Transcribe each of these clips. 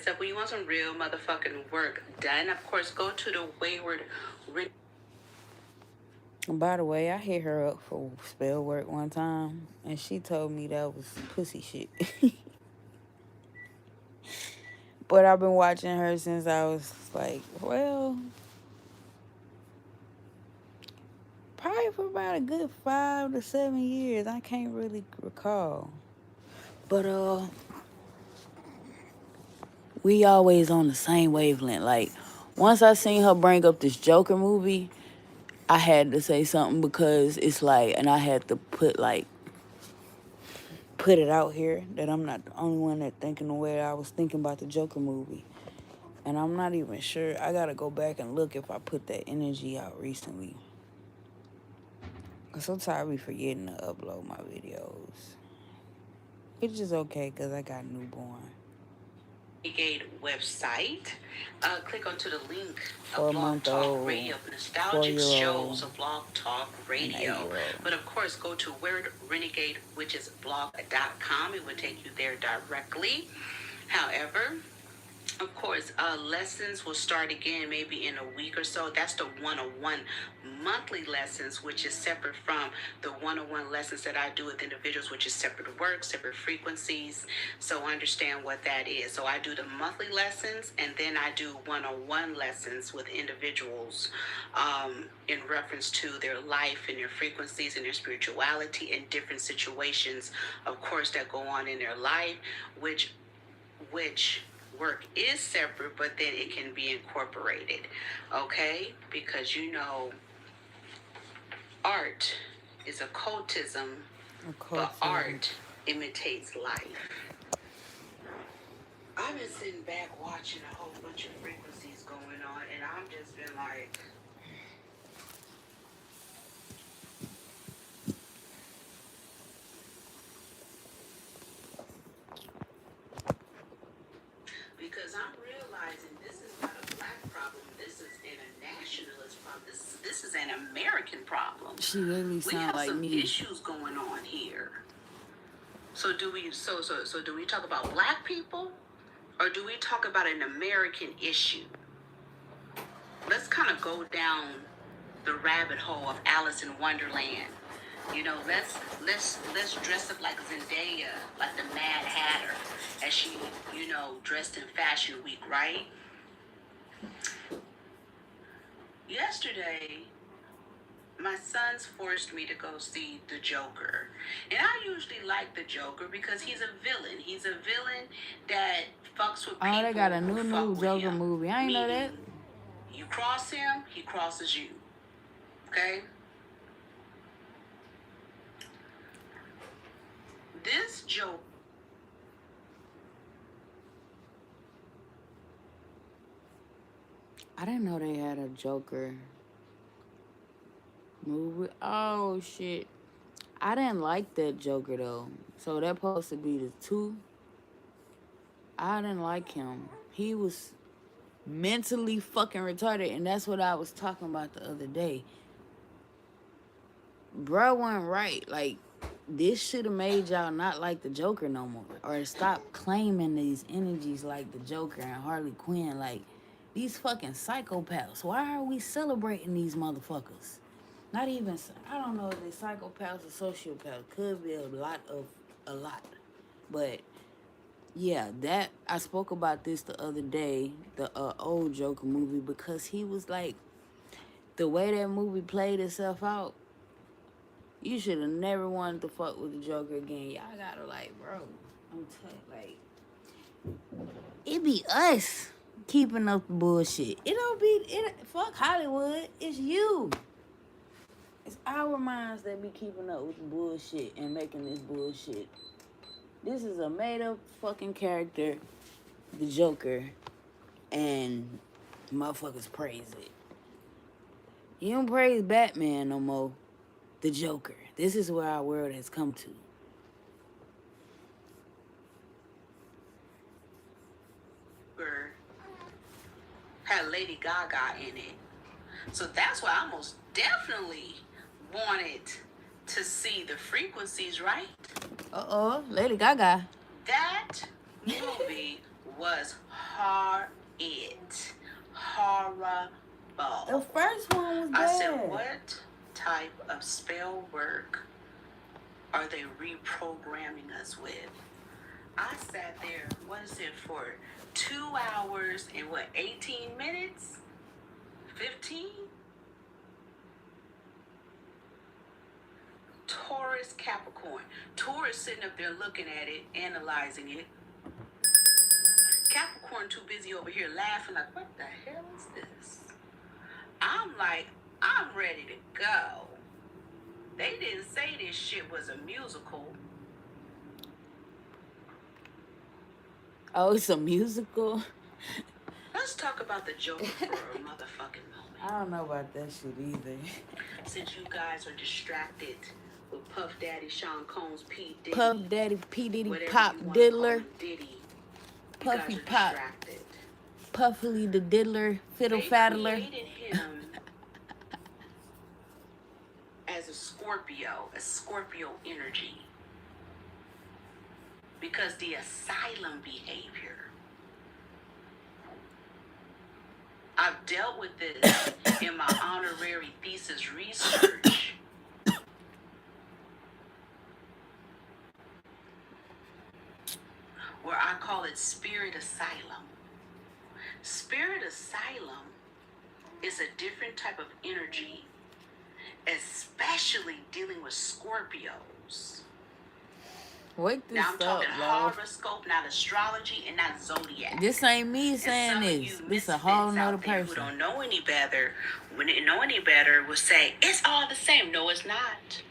stuff. When you want some real motherfucking work done, of course, go to the Wayward. By the way, I hit her up for spell work one time, and she told me that was pussy shit. But I've been watching her since I was like, well, probably for about a good 5 to 7 years. I can't really recall. But we always on the same wavelength. Like, once I seen her bring up this Joker movie, I had to say something because it's like, and I had to put it out here that I'm not the only one that thinking the way I was thinking about the Joker movie. And I'm not even sure. I gotta go back and look if I put that energy out recently. Sometimes I be forgetting to upload my videos. Which is okay because I got a newborn. Renegade website. Click onto the link For a of Blog month Talk old, Radio, nostalgic 4-year-old, shows of Blog Talk Radio. 8-year-old. But of course, go to Wayward Renegade, which is blog.com. It will take you there directly. However, of course, lessons will start again maybe in a week or so. That's the one-on-one monthly lessons, which is separate from the one-on-one lessons that I do with individuals, which is separate work, separate frequencies. So understand what that is. So I do the monthly lessons, and then I do one-on-one lessons with individuals in reference to their life and their frequencies and their spirituality and different situations, of course, that go on in their life, which work is separate, but then it can be incorporated, okay? Because art is occultism, but art imitates life. I've been sitting back watching a whole bunch of frequencies going on, and I've just been like, because I'm realizing this is not a black problem. This is an nationalist problem. This is an American problem. She really sounds like me. We have some issues going on here. So do we talk about black people, or do we talk about an American issue? Let's kind of go down the rabbit hole of Alice in Wonderland. Let's dress up like Zendaya, like the Mad Hatter, as she, dressed in Fashion Week, right? Yesterday, my sons forced me to go see the Joker. And I usually like the Joker because he's a villain. He's a villain that fucks with people. Oh, they got a new Joker movie. I ain't know that. You cross him, he crosses you. Okay? This Joker. I didn't know they had a Joker movie. Oh, shit. I didn't like that Joker, though. So that supposed to be the 2. I didn't like him. He was mentally fucking retarded, and that's what I was talking about the other day. Bro wasn't right. Like, this should have made y'all not like the Joker no more. Or stop claiming these energies like the Joker and Harley Quinn. Like, these fucking psychopaths. Why are we celebrating these motherfuckers? Not even, I don't know if they're psychopaths or sociopaths. Could be a lot. But, yeah, that, I spoke about this the other day, the old Joker movie, because he was like, the way that movie played itself out, you should have never wanted to fuck with the Joker again. Y'all gotta, like, bro, I'm telling you, like, it be us keeping up the bullshit. Fuck Hollywood. It's you. It's our minds that be keeping up with the bullshit and making this bullshit. This is a made-up fucking character, the Joker, and motherfuckers praise it. You don't praise Batman no more. The Joker. This is where our world has come to. Had Lady Gaga in it. So that's why I most definitely wanted to see the frequencies, right? Lady Gaga. That movie was Horrible. The first one was bad. I said, what type of spell work are they reprogramming us with? I sat there, what is it, for 2 hours and 18 minutes? 15? Taurus, Capricorn. Taurus sitting up there looking at it, analyzing it. Capricorn too busy over here laughing like, what the hell is this? I'm like, I'm ready to go. They didn't say this shit was a musical. Oh, it's a musical? Let's talk about the Joker for a motherfucking moment. I don't know about that shit either. Since you guys are distracted with Puff Daddy, Sean Combs, P. Diddy. Puff Daddy, P. Diddy, Pop Diddler. Diddy. Puffy Pop. Puffily the Diddler, Fiddle Faddler. They created him as a Scorpio energy. Because the asylum behavior. I've dealt with this in my honorary thesis research. Where I call it spirit asylum. Spirit asylum is a different type of energy, especially dealing with Scorpios. Wake this now I'm talking up, horoscope, not astrology, and not zodiac. This ain't me saying this. This a whole nother person. Who don't know any better, when they know any better, will say it's all the same. No, it's not.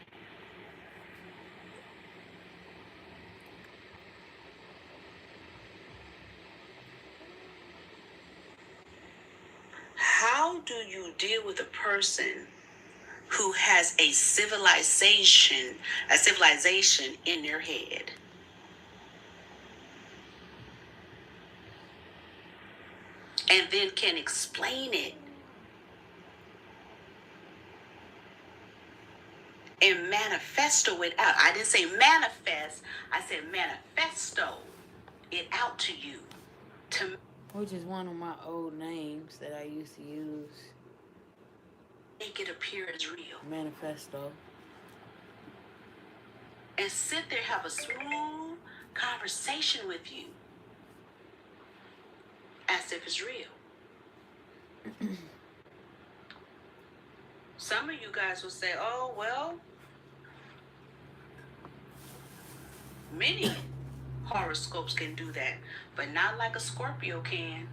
How do you deal with a person who has a civilization in their head? And then can explain it and manifesto it out. I didn't say manifest, I said manifesto it out to you. Which is one of my old names that I used to use. Make it appear as real. Manifesto. And sit there, have a smooth conversation with you. As if it's real. Some of you guys will say, oh, well, many horoscopes can do that, but not like a Scorpio can.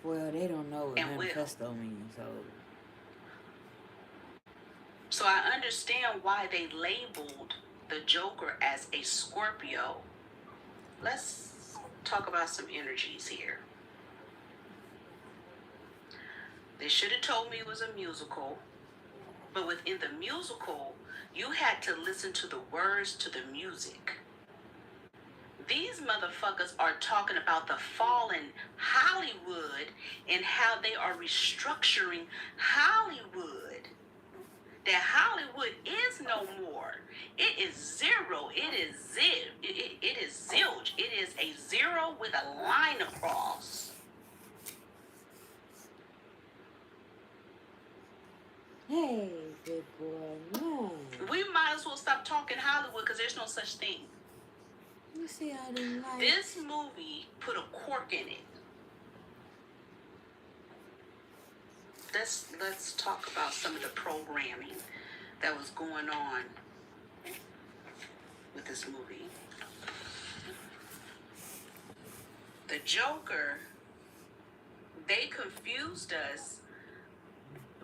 Well, they don't know what manifesto means, So I understand why they labeled the Joker as a Scorpio. Let's talk about some energies here. They should have told me it was a musical, but within the musical, you had to listen to the words to the music. These motherfuckers are talking about the fallen Hollywood and how they are restructuring Hollywood. That Hollywood is no more. It is zero. It is it is zilch. It is a zero with a line across. Hey, good boy, no. We might as well stop talking Hollywood because there's no such thing. You see how they like. This movie put a cork in it. Let's talk about some of the programming that was going on with this movie. The Joker, they confused us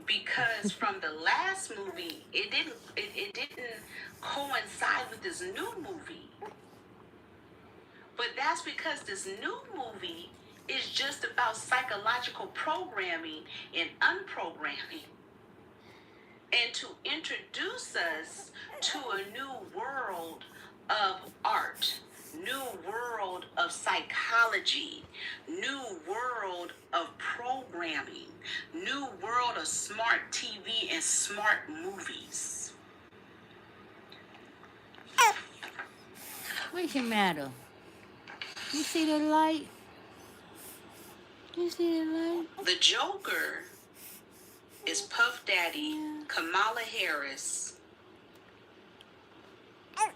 because from the last movie, it didn't coincide with this new movie. But that's because this new movie is just about psychological programming and unprogramming. And to introduce us to a new world of art, new world of psychology, new world of programming, new world of smart TV and smart movies. What's the matter? You see the light? You see it like? The Joker is Puff Daddy, Kamala Harris,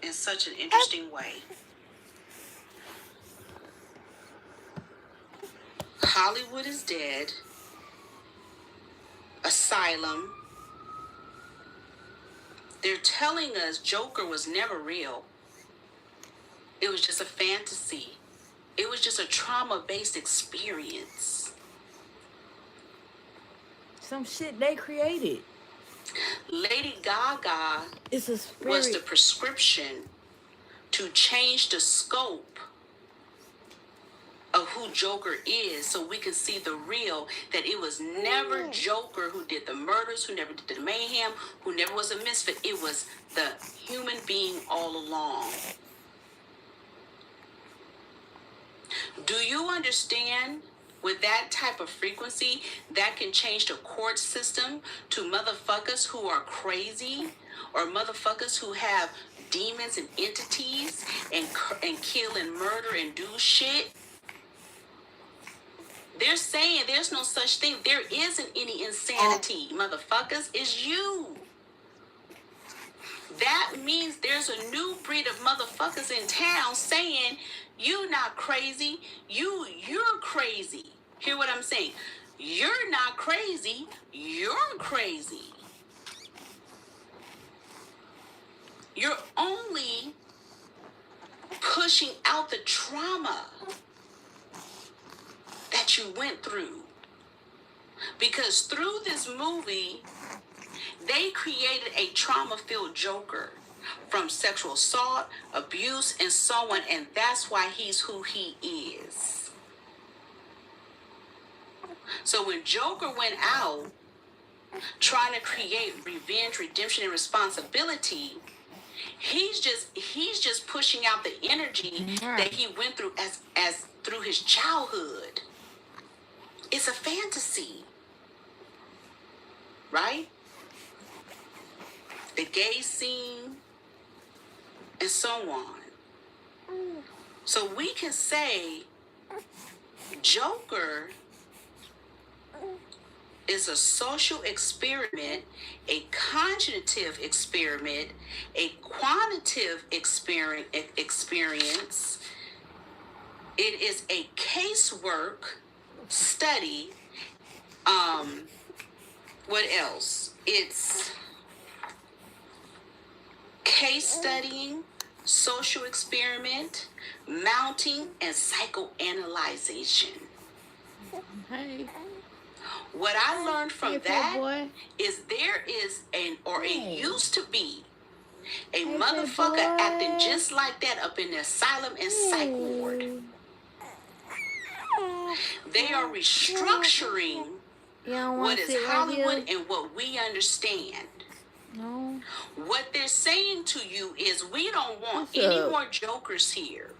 in such an interesting way. Hollywood is dead. Asylum. They're telling us Joker was never real. It was just a fantasy. It was just a trauma-based experience. Some shit they created. Lady Gaga It's a spirit. was the prescription to change the scope of who Joker is, so we can see the real, that it was never Joker who did the murders, who never did the mayhem, who never was a misfit. It was the human being all along. Do you understand? With that type of frequency, that can change the court system to motherfuckers who are crazy, or motherfuckers who have demons and entities and kill and murder and do shit. They're saying there's no such thing. There isn't any insanity, motherfuckers. It's you. That means there's a new breed of motherfuckers in town saying, you not crazy. You're crazy. Hear what I'm saying? You're not crazy. You're crazy. You're only pushing out the trauma that you went through. Because through this movie, they created a trauma-filled Joker from sexual assault, abuse, and so on, and that's why he's who he is. So when Joker went out trying to create revenge, redemption, and responsibility, he's just pushing out the energy that he went through as through his childhood. It's a fantasy, right? The gay scene, and so on. So we can say Joker is a social experiment, a cognitive experiment, a quantitative experience. It is a casework study. What else? It's case studying, social experiment, mounting, and psychoanalyzation. Hey. What I learned from that is there is it used to be a motherfucker acting just like that up in the asylum and psych ward. They are restructuring what is Hollywood and what we understand. No. What they're saying to you is we don't want any more Jokers here.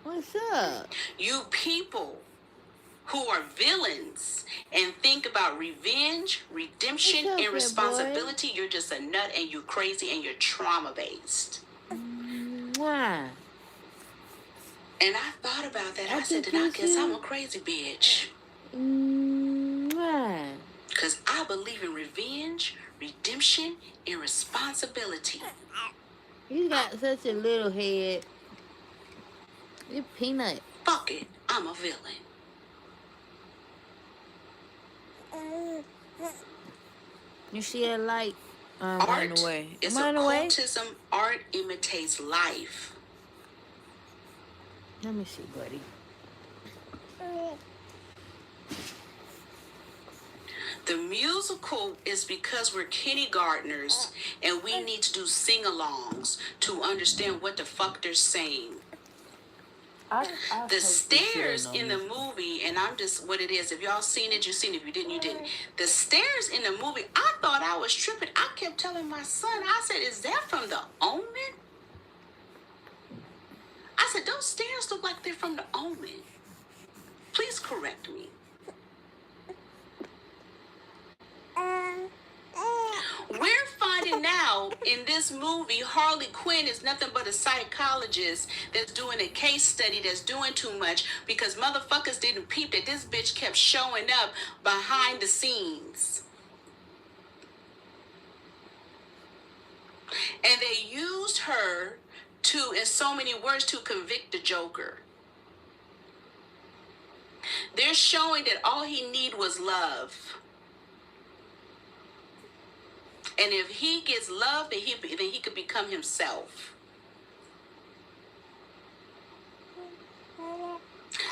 What's up? You people who are villains and think about revenge, redemption, and responsibility, you're just a nut and you're crazy and you're trauma-based. Why? And I thought about that. I said, then I guess I'm a crazy bitch. Why? Because I believe in revenge, redemption, and responsibility. You got such a little head. You peanut. Fuck it. I'm a villain. You see that light? Art is occultism. Art imitates life. Let me see, buddy. The musical is because we're kindergartners and we need to do sing-alongs to understand what the fuck they're saying. The stairs in the movie, and I'm just what it is. If y'all seen it, you seen it. If you didn't, you didn't. The stairs in the movie, I thought I was tripping. I kept telling my son, I said, is that from The Omen? I said, those stairs look like they're from The Omen. Please correct me. We're finding out how in this movie Harley Quinn is nothing but a psychologist that's doing a case study that's doing too much because motherfuckers didn't peep that this bitch kept showing up behind the scenes. And they used her to, in so many words, to convict the Joker. They're showing that all he needed was love. And if he gets love, then he could become himself.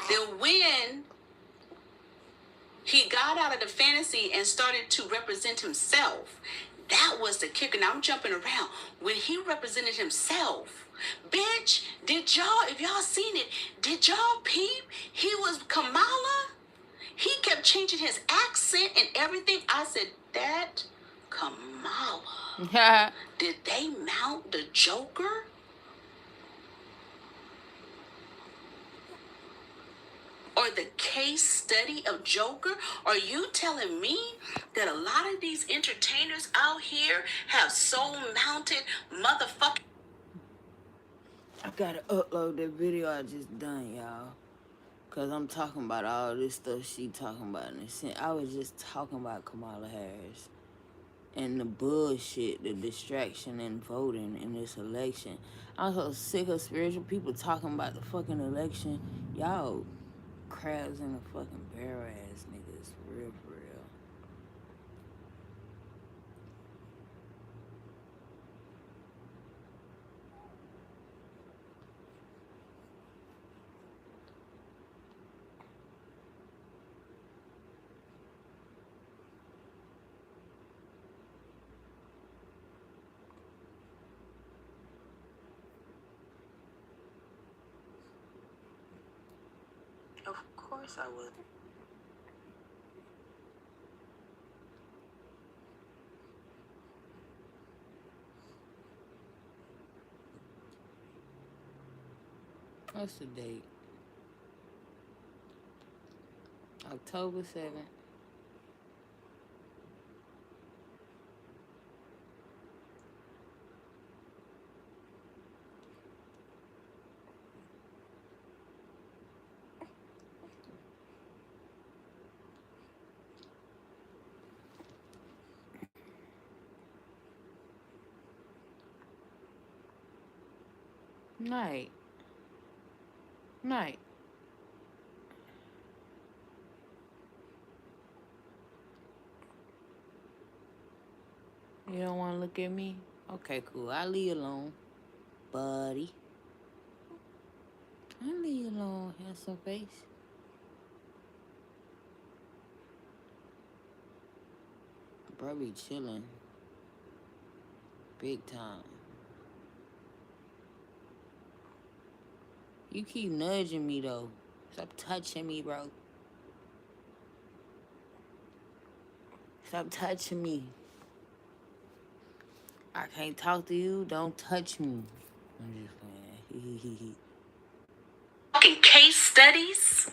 Then when he got out of the fantasy and started to represent himself, that was the kicker. Now I'm jumping around. When he represented himself, bitch, did y'all, if y'all seen it, did y'all peep? He was Kamala. He kept changing his accent and everything. I said, that Kamala. Did they mount the Joker? Or the case study of Joker? Are you telling me that a lot of these entertainers out here have soul-mounted motherfucking... I gotta upload that video I just done, y'all. Because I'm talking about all this stuff she talking about. And I was just talking about Kamala Harris. And the bullshit, the distraction and voting in this election. I'm so sick of spiritual people talking about the fucking election. Y'all crabs in the fucking barrel ass niggas. For real, for real. Of course I would. What's the date? October 7th. Night. Night. You don't want to look at me? Okay, cool. I'll leave you alone, buddy. I'll leave you alone, handsome face. Bro be chilling. Big time. You keep nudging me, though. Stop touching me, bro. Stop touching me. I can't talk to you. Don't touch me. I'm just playing. Fucking case studies.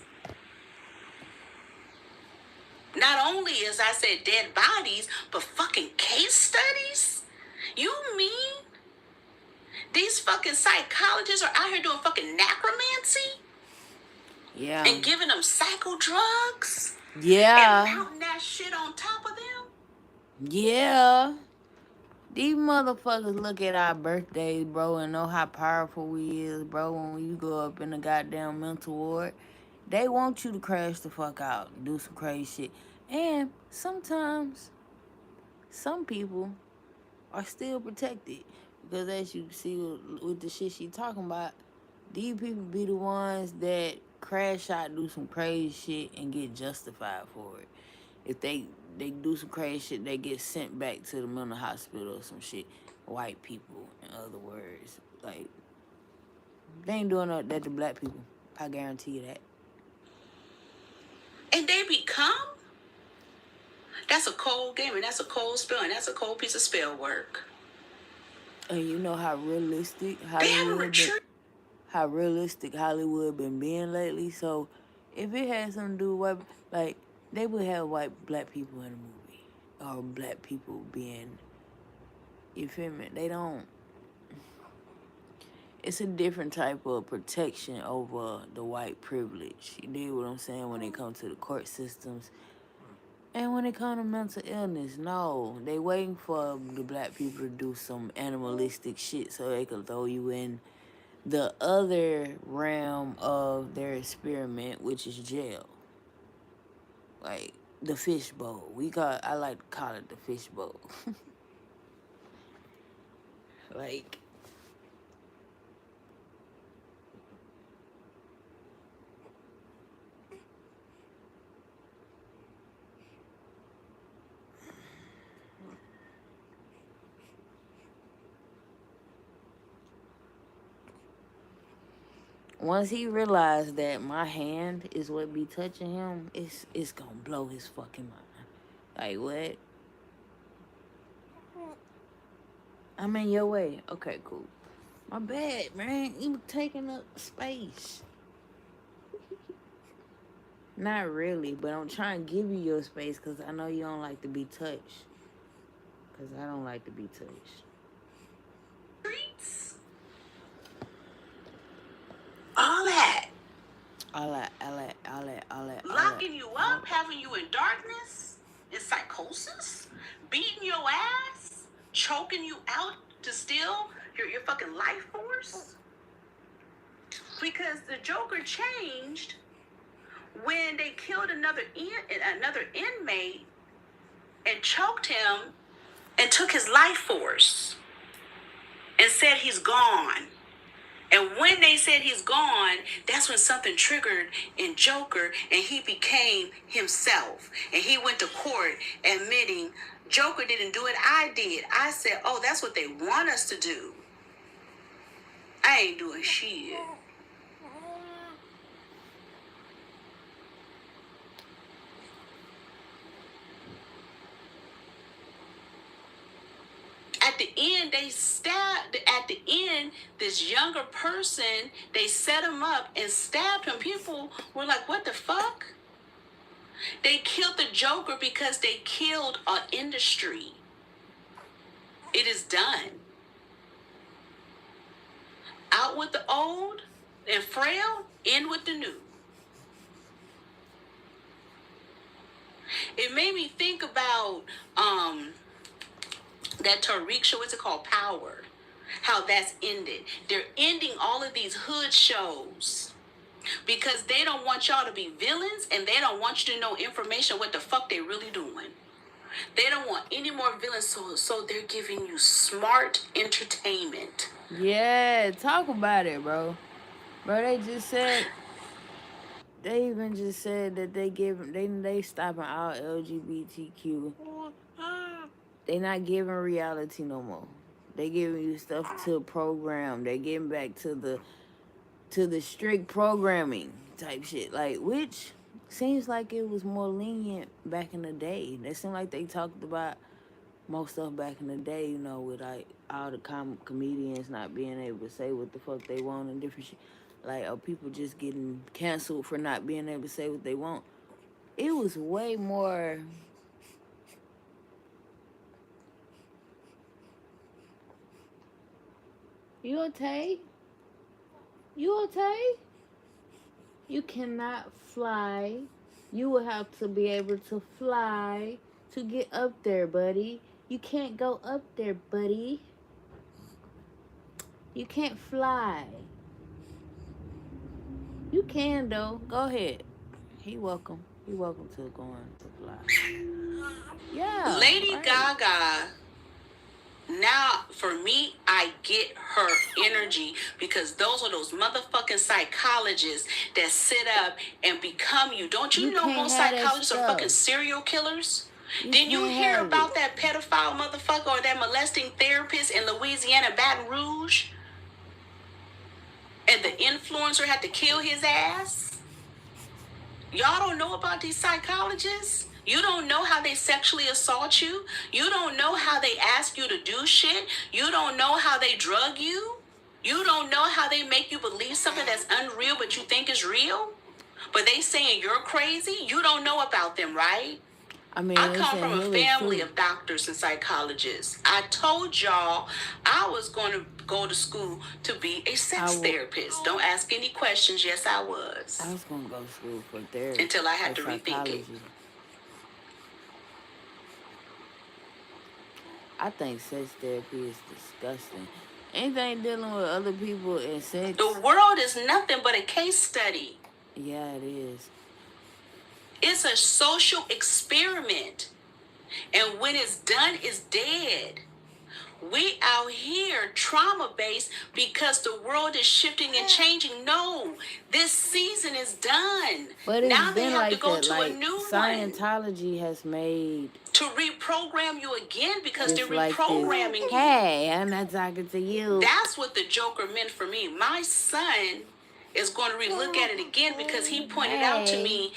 Not only, as I said, dead bodies, but fucking case studies? You mean these fucking psychologists are out here doing fucking necromancy? Yeah. And giving them psycho drugs? Yeah. And mounting that shit on top of them? Yeah. These motherfuckers look at our birthdays, bro, and know how powerful we is, bro, when you go up in the goddamn mental ward. They want you to crash the fuck out and do some crazy shit. And sometimes, some people are still protected. Because as you see with the shit she talking about, these people be the ones that crash out, do some crazy shit, and get justified for it. If they do some crazy shit, they get sent back to the mental hospital or some shit. White people, in other words. Like, they ain't doing that to black people. I guarantee you that. And they become? That's a cold game, and that's a cold spell, and that's a cold piece of spell work. And you know how realistic Hollywood been being lately. So if it had something to do with white, like they would have black people in the movie, or black people being You feel me? They don't. It's a different type of protection over the white privilege. You dig what I'm saying? When it comes to the court systems and when it comes to mental illness, no, they waiting for the black people to do some animalistic shit so they can throw you in the other realm of their experiment, which is jail. Like the fishbowl. I like to call it the fishbowl. Like, once he realized that my hand is what be touching him, it's gonna blow his fucking mind. Like, what? I'm in your way. Okay, cool. My bad, man. You taking up space. Not really, but I'm trying to give you your space because I know you don't like to be touched. Because I don't like to be touched. Treats. All that. All that. Locking you up, having you in darkness, in psychosis, beating your ass, choking you out to steal your fucking life force. Because the Joker changed when they killed another inmate and choked him and took his life force and said he's gone. And when they said he's gone, that's when something triggered in Joker and he became himself. And he went to court admitting, Joker didn't do it, I did. I said, oh, that's what they want us to do. I ain't doing shit. At the end, this younger person, they set him up and stabbed him. People were like, what the fuck? They killed the Joker because they killed an industry. It is done. Out with the old and frail, in with the new. It made me think about that Tariq show, what's it called? Power. How that's ended. They're ending all of these hood shows because they don't want y'all to be villains and they don't want you to know information what the fuck they really doing. They don't want any more villains, so they're giving you smart entertainment. Yeah, talk about it, bro. Bro, they even just said that they stopping all LGBTQ. They not giving reality no more. They giving you stuff to program. They getting back to the strict programming type shit. Like, which seems like it was more lenient back in the day. It seemed like they talked about most stuff back in the day, you know, with like all the comedians not being able to say what the fuck they want and different shit. Like, or people just getting canceled for not being able to say what they want. It was way more. You okay? You okay? You cannot fly. You will have to be able to fly to get up there, buddy. You can't go up there, buddy. You can't fly. You can, though. Go ahead. He welcome. He welcome to going to fly. Yeah. Lady right. Gaga, now for me, I get her energy because those are those motherfucking psychologists that sit up and become you. Don't you know most psychologists are fucking serial killers? Didn't you hear about that pedophile motherfucker or that molesting therapist in Louisiana, Baton Rouge? And the influencer had to kill his ass? Y'all don't know about these psychologists? You don't know how they sexually assault you? You don't know how they ask you to do shit? You don't know how they drug you? You don't know how they make you believe something that's unreal but you think is real? But they saying you're crazy? You don't know about them, right? I mean, I it's come from a inhalers family too. of doctors and psychologists. I told y'all I was going to go to school to be a sex therapist. Don't ask any questions. Yes, I was. I was gonna go to school for therapy Until I had for to rethink it. psychology. I think sex therapy is disgusting. Anything dealing with other people and sex. The world is nothing but a case study. Yeah, it is. It's a social experiment. And when it's done, it's dead. We out here trauma-based because the world is shifting and changing. No, this season is done. But it's now they been have like to go that. to Like a new Scientology has made to reprogram you again because they're like reprogramming you. Hey, I'm not talking to you. That's what the Joker meant for me. My son is going to relook at it again because he pointed out to me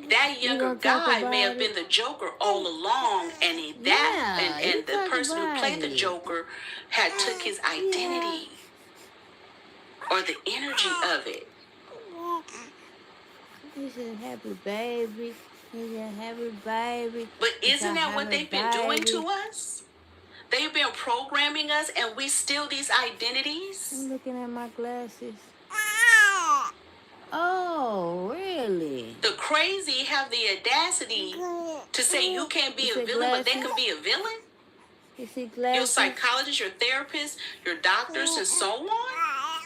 that younger guy may have been the Joker all along, and the person who played the Joker had took his identity or the energy of it. He said, "Happy baby." He said, "Happy baby." But isn't that what they've been doing to us? They've been programming us, and we steal these identities. I'm looking at my glasses. Oh, really? The crazy have the audacity to say you can't be a villain, but they can be a villain. You see glasses? Your psychologist, your therapist, your doctors, and so on.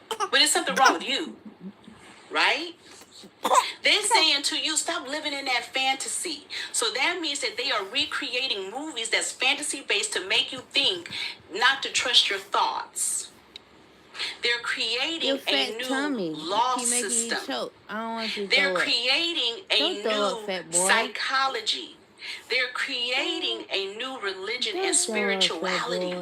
But there's something wrong with you, right? They're saying to you, stop living in that fantasy. So that means that they are recreating movies that's fantasy-based to make you think not to trust your thoughts. They're creating a new law system. They're creating a new psychology. They're creating a new religion and spirituality.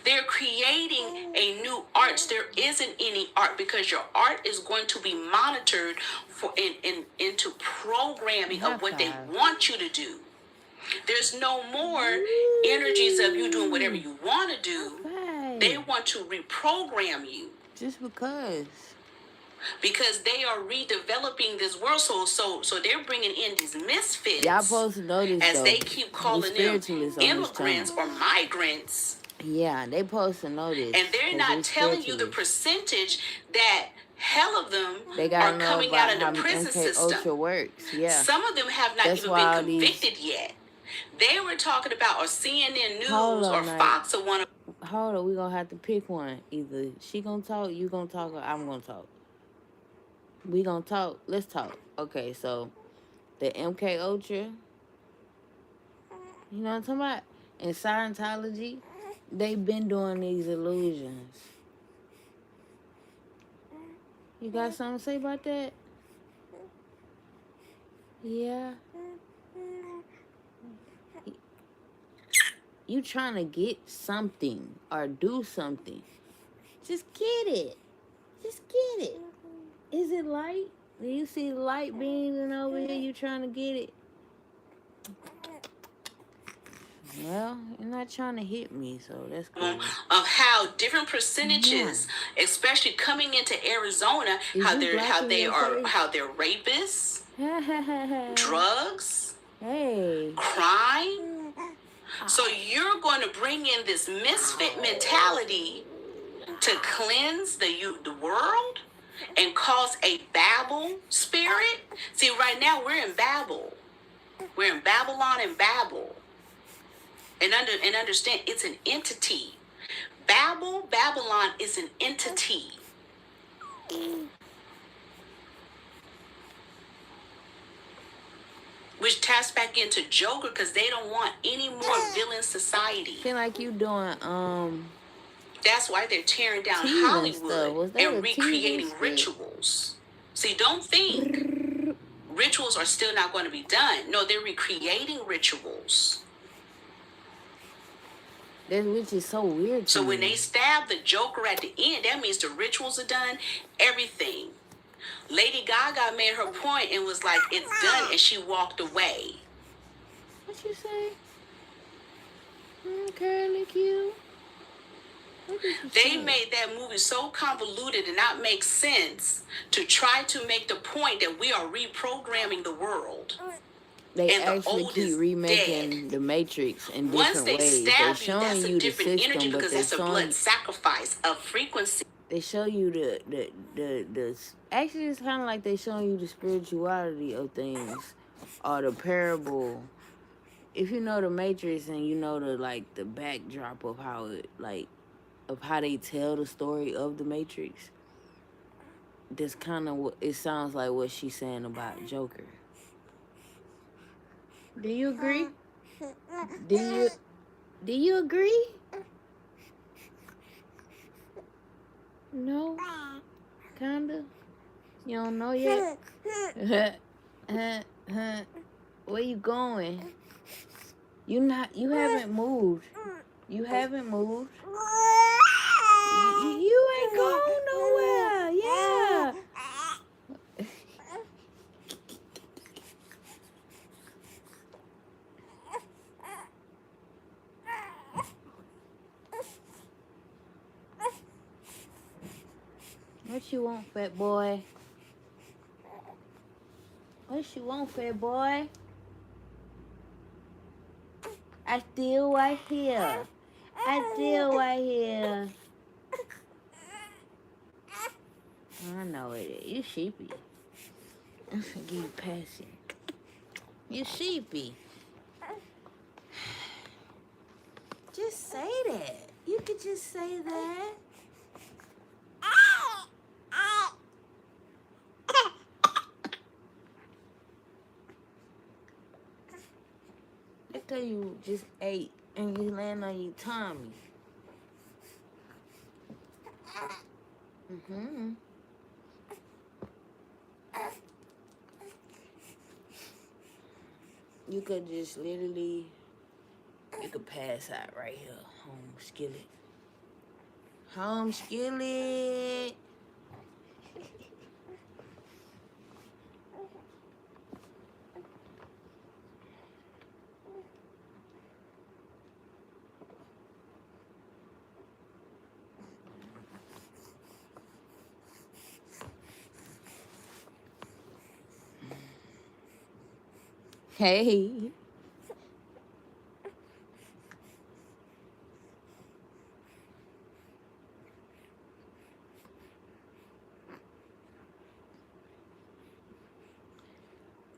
They're creating a new arts. There isn't any art because your art is going to be monitored into programming of what they want you to do. There's no more energies of you doing whatever you want to do. They want to reprogram you. Just because. Because they are redeveloping this world, so they're bringing in these misfits. Y'all supposed to know this, as they keep calling them immigrants or migrants. Yeah, they supposed to know this. And they're not telling you the percentage that hell of them are coming out of the prison system. Ultra works. Yeah. Some of them have not even been convicted yet. They were talking about or CNN News or Fox or one of. Hold on, we gonna have to pick one. Either she gonna talk, you gonna talk, or I'm gonna talk. We gonna talk. Let's talk. Okay, so the MK Ultra, you know what I'm talking about? In Scientology, they've been doing these illusions. You got something to say about that? Yeah. You trying to get something or do something. Just get it. Just get it. Is it light? Do you see the light beaming over here? You trying to get it? Well, you're not trying to hit me, so that's cool. Of how different percentages, especially coming into Arizona, how they're rapists, drugs, crime. So you're going to bring in this misfit mentality to cleanse the world and cause a Babel spirit. See, right now we're in Babel. We're in Babylon and Babel. And understand, it's an entity. Babylon is an entity. Which taps back into Joker because they don't want any more villain society. Feel like you doing That's why they're tearing down Hollywood and recreating rituals. See, don't think rituals are still not going to be done. No, they're recreating rituals. Which is so weird. So when they stab the Joker at the end, that means the rituals are done, everything. Lady Gaga made her point and was like, it's done, and she walked away. What you say? Curly Q. They made that movie so convoluted and not make sense to try to make the point that we are reprogramming the world. They and the actually old keep is dead. remaking the Matrix in Once different they ways. They stab you, showing that's a you the different energy system, but because they that's a showing blood sacrifice, a frequency. they show you the actually it's kind of like they showing you the spirituality of things or the parable. If you know the Matrix and you know the like the backdrop of how it like of how they tell the story of the Matrix, that's kind of what it sounds like what she's saying about Joker. Do you agree? Do you agree? No, kinda. You don't know yet. Where you going? You haven't moved. You haven't moved. You ain't going nowhere. Yeah. What you want, fat boy? What you want, fat boy? I still right here. I still right here. I know it is. You sheepy. I'm gonna give you passing. You sheepy. Just say that. You could just say that. Let's tell you just ate and you land on your tummy. Mm-hmm. You could just literally, you could pass out right here. Home skillet. Home skillet. Hey.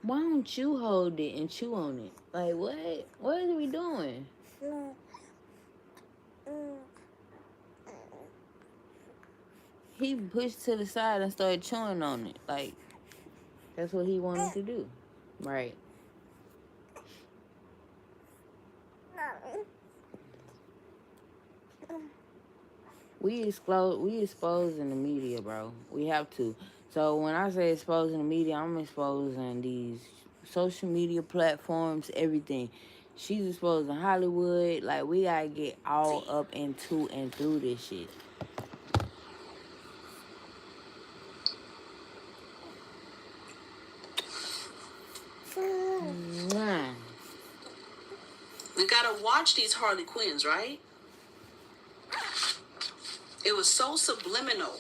Why don't you hold it and chew on it? Like, what? What are we doing? He pushed to the side and started chewing on it. Like, that's what he wanted to do. Right. We exposing the media, bro. We have to. So when I say exposing the media, I'm exposing these social media platforms, everything. She's exposing Hollywood. Like, we gotta get all up into and through this shit. We gotta watch these Harley Quinns, right? It was so subliminal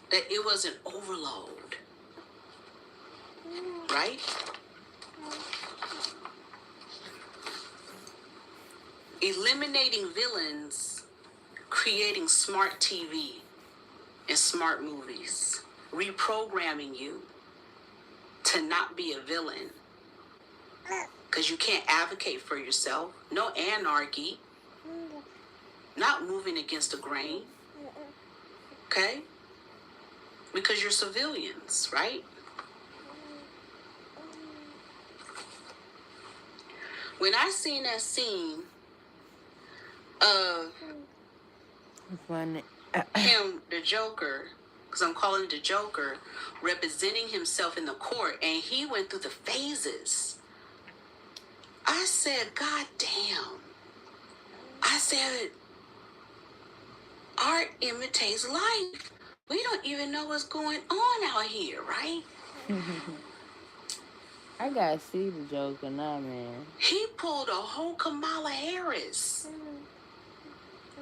that it was an overload, right? Eliminating villains, creating smart TV and smart movies, reprogramming you to not be a villain because you can't advocate for yourself. No anarchy, not moving against the grain, okay? Because you're civilians, right? When I seen that scene of him, the Joker, because I'm calling it the Joker, representing himself in the court, and he went through the phases, I said, God damn. I said, art imitates life. We don't even know what's going on out here, right? I gotta see the Joker now, man. He pulled a whole Kamala Harris.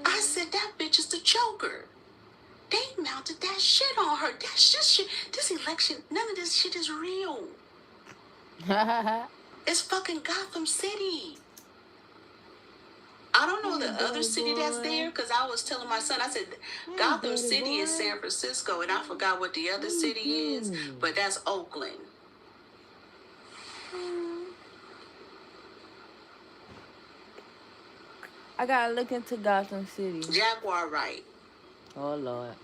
I said, that bitch is the Joker. They mounted that shit on her. That's just shit. This election, none of this shit is real. It's fucking Gotham City. I don't know the other city that's there, because I was telling my son, I said, Gotham City is San Francisco, and I forgot what the other city is, but that's Oakland. I gotta look into Gotham City. Jaguar Wright. Oh, Lord.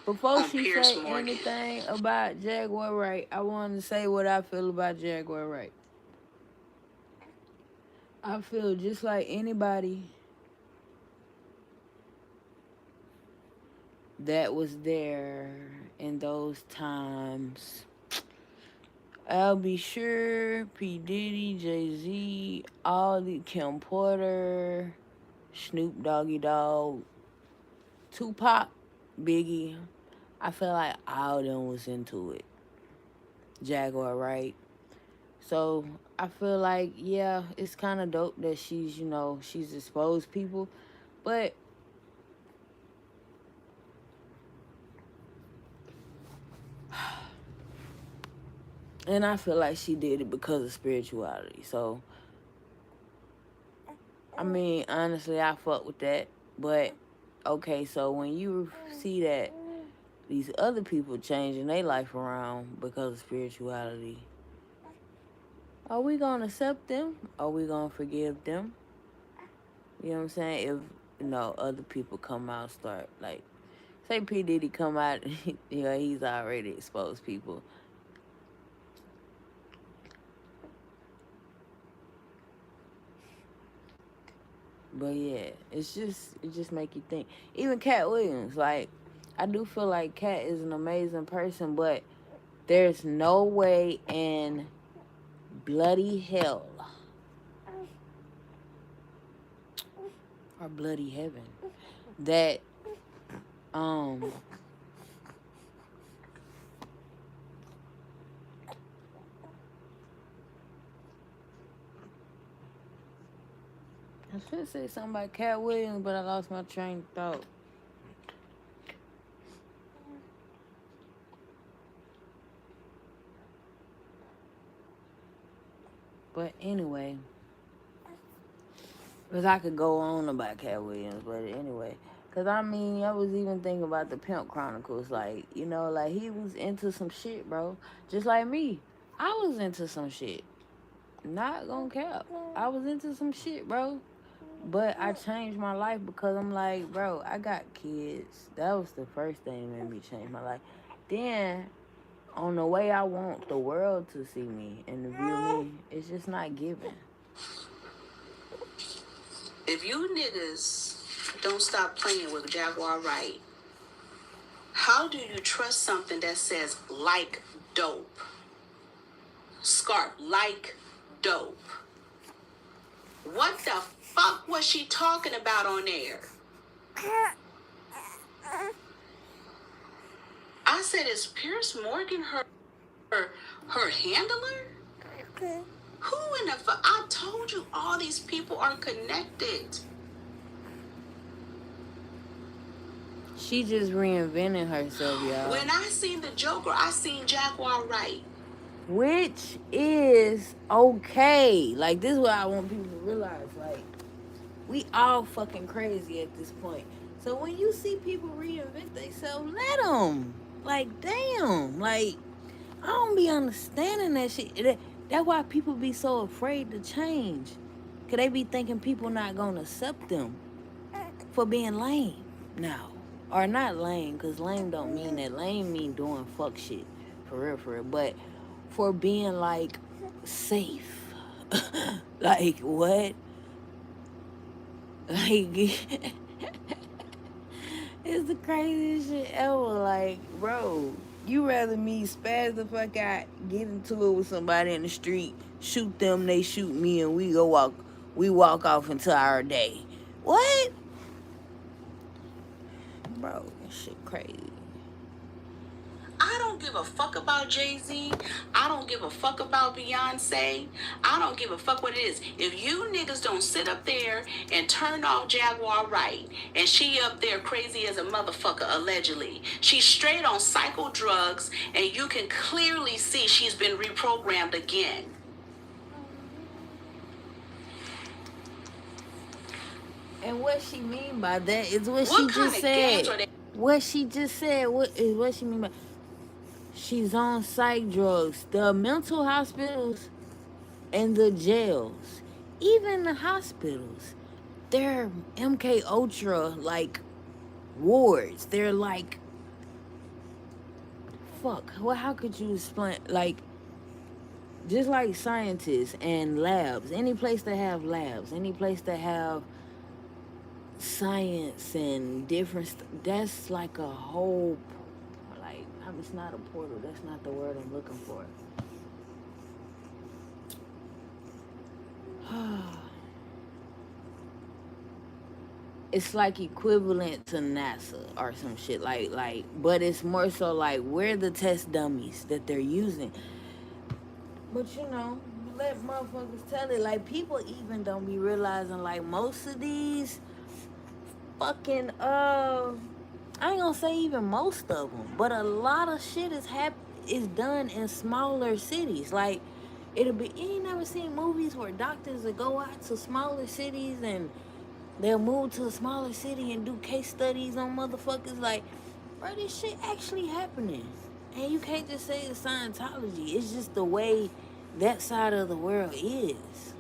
Before she say anything about Jaguar Wright, I want to say what I feel about Jaguar Wright. I feel just like anybody that was there in those times. I'll be sure, P. Diddy, Jay-Z, all the Kim Porter, Snoop Doggy Dogg, Tupac, Biggie. I feel like all of them was into it. Jaguar Wright. So I feel like, yeah, it's kind of dope that she's, she's exposed people. But and I feel like she did it because of spirituality. So, I mean, honestly, I fuck with that. But, okay, so when you see that these other people changing their life around because of spirituality, are we going to accept them? Are we going to forgive them? You know what I'm saying? If, other people come out, start, like, say P. Diddy come out, he's already exposed people. But yeah, it just make you think. Even Cat Williams, like, I do feel like Cat is an amazing person, but there's no way in bloody hell or bloody heaven that I should say something about Cat Williams, but I lost my train of thought. But anyway, because I could go on about Cat Williams, but anyway. Because, I mean, I was even thinking about the Pimp Chronicles. Like, like he was into some shit, bro. Just like me. I was into some shit. Not gonna cap. I was into some shit, bro. But I changed my life because I'm like, bro, I got kids. That was the first thing that made me change my life. Then, on the way I want the world to see me and to view me, it's just not given. If you niggas don't stop playing with Jaguar Wright, how do you trust something that says like dope? Scarf, like dope. What the fuck was she talking about on there? I said, is Pierce Morgan her handler? Okay. Who in the fuck? I told you all these people are connected. She just reinvented herself, y'all. When I seen the Joker, I seen Jaguar Wright. Which is okay. Like, this is what I want people to realize. Like, we all fucking crazy at this point. So when you see people reinvent themselves, let them. Like, damn. Like, I don't be understanding that shit. That's why people be so afraid to change. Because they be thinking people not going to accept them for being lame now. Or not lame, because lame don't mean that. Lame mean doing fuck shit. For real. But for being, like, safe. Like, what? Like, it's the craziest shit ever. Like, bro, you rather me spaz the fuck out, get into it with somebody in the street, shoot them, they shoot me, and we walk off into our day. What? Bro, that shit crazy. I don't don't give a fuck about Jay-Z. I don't give a fuck about Beyonce. I don't give a fuck what it is. If you niggas don't sit up there and turn off Jaguar right, and she up there crazy as a motherfucker, allegedly. She's straight on psycho drugs, and you can clearly see she's been reprogrammed again. And what she mean by that is what she just said. What she just said, what she mean by she's on psych drugs. The mental hospitals and the jails, even the hospitals, they're MK Ultra like wards. They're like fuck. Well, how could you explain? Like, just like scientists and labs, any place that have labs, any place that have science and different that's like a whole, like, it's not a portal, that's not the word I'm looking for. It's like equivalent to NASA or some shit, like but it's more so like we're the test dummies that they're using. But you know, let motherfuckers tell it. Like, people even don't be realizing, like, most of these fucking I ain't gonna say even most of them, but a lot of shit is done in smaller cities. Like, you ain't never seen movies where doctors will go out to smaller cities and they'll move to a smaller city and do case studies on motherfuckers. Like, bro, this shit actually happening, and you can't just say it's Scientology. It's just the way that side of the world is.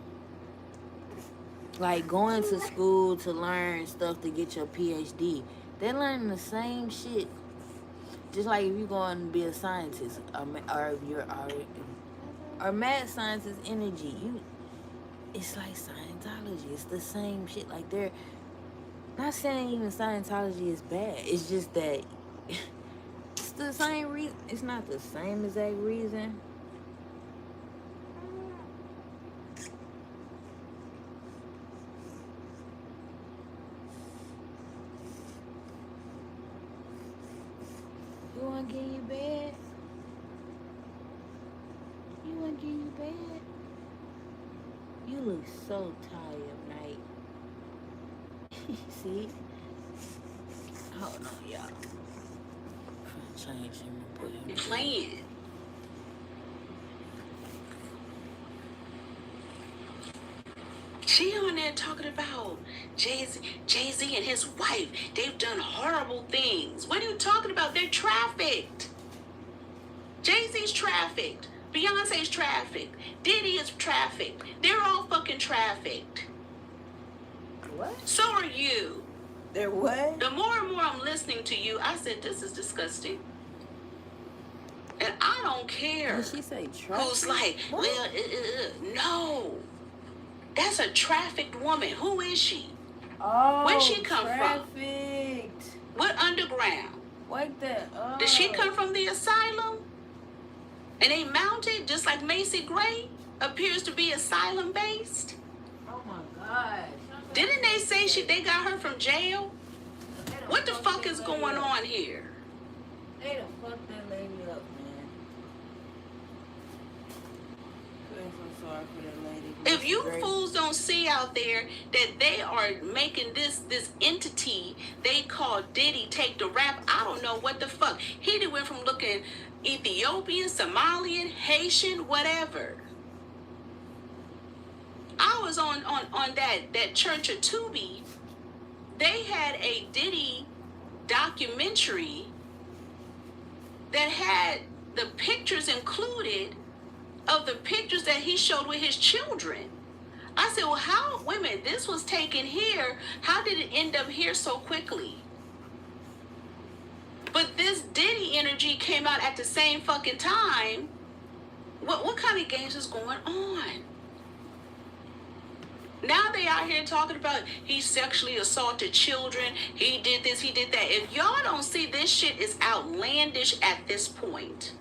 Like, going to school to learn stuff to get your PhD. They're learning the same shit. Just like if you're going to be a scientist or if you're or mad scientist, energy. It's like Scientology. It's the same shit. Like, they're not saying even Scientology is bad. It's just that it's the same reason. It's not the same exact reason. You want to get in your bed? You want to get in your bed? You look so tired, Night. See? Hold on, y'all. I'm trying to change him and put him playing. She on there talking about Jay-Z and his wife. They've done horrible things. What are you talking about? They're trafficked. Jay-Z's trafficked. Beyonce's trafficked. Diddy is trafficked. They're all fucking trafficked. What? So are you. They're what? The more and more I'm listening to you, I said, this is disgusting. And I don't care. Did she say trafficked? Who's like, well, no. That's a trafficked woman. Who is she? Oh, where'd she come trafficked. from? What underground? Like that. Oh. Did she come from the asylum? And they mounted, just like Macy Gray appears to be asylum based? Oh my God. Didn't they say they got her from jail? What the fuck is going on here? They done fucked that lady up, man. I'm so sorry for that lady. If you fools don't see out there that they are making this entity they call Diddy take the rap, I don't know what the fuck. He done went from looking Ethiopian, Somalian, Haitian, whatever. I was on that Church of Tubi. They had a Diddy documentary that had the pictures included of the pictures that he showed with his children. I said, well, how, wait a minute, this was taken here. How did it end up here so quickly? But this Diddy energy came out at the same fucking time. What kind of games is going on? Now they out here talking about he sexually assaulted children. He did this, he did that. If y'all don't see, this shit is outlandish at this point.